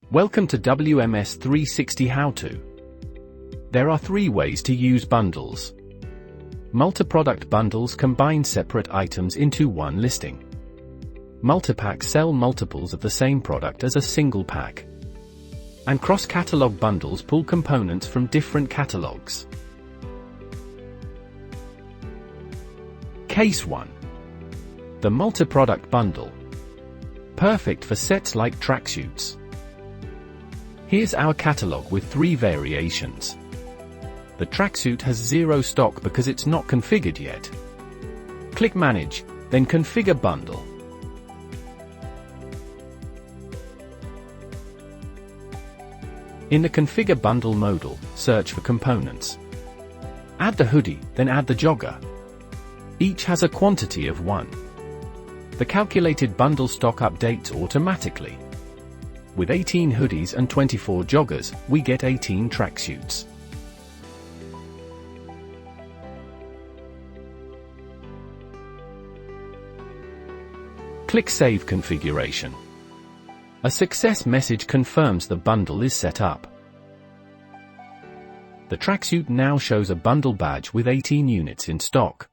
Welcome to WMS360 How-To. There are 3 ways to use bundles. Multi-product bundles combine separate items into one listing. Multi-packs sell multiples of the same product as a single pack. And cross-catalog bundles pull components from different catalogs. Case 1. The multi-product bundle. Perfect for sets like tracksuits. Here's our catalog with 3 variations. The tracksuit has 0 stock because it's not configured yet. Click Manage, then Configure Bundle. In the Configure Bundle modal, search for components. Add the hoodie, then add the jogger. Each has a quantity of 1. The calculated bundle stock updates automatically. With 18 hoodies and 24 joggers, we get 18 tracksuits. Click Save Configuration. A success message confirms the bundle is set up. The tracksuit now shows a bundle badge with 18 units in stock.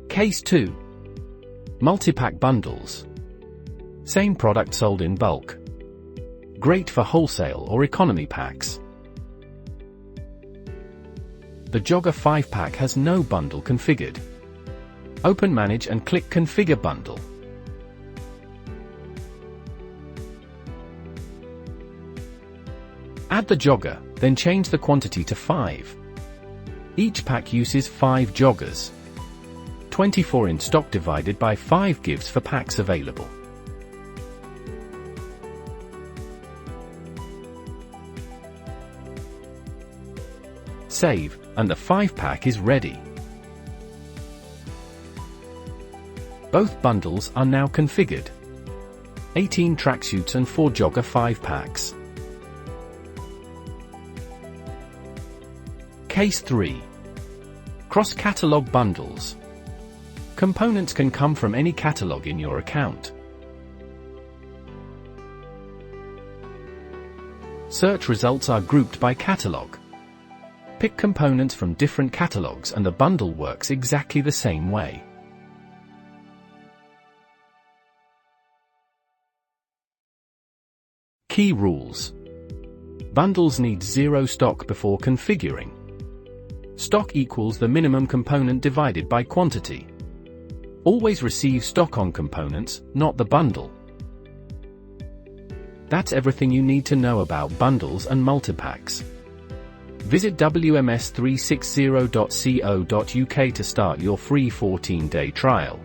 Case 2. Multi-pack bundles. Same product sold in bulk. Great for wholesale or economy packs. The Jogger 5-pack has no bundle configured. Open Manage and click Configure Bundle. Add the jogger, then change the quantity to 5. Each pack uses 5 joggers. 24 in stock divided by 5 gives for packs available. Save, and the 5-pack is ready. Both bundles are now configured. 18 tracksuits and 4 jogger 5-packs. Case 3. Cross-Catalogue Bundles. Components can come from any catalog in your account. Search results are grouped by catalog. Pick components from different catalogs and the bundle works exactly the same way. Key rules. Bundles need 0 stock before configuring. Stock equals the minimum component divided by quantity. Always receive stock on components, not the bundle. That's everything you need to know about bundles and multipacks. Visit WMS360.co.uk to start your free 14-day trial.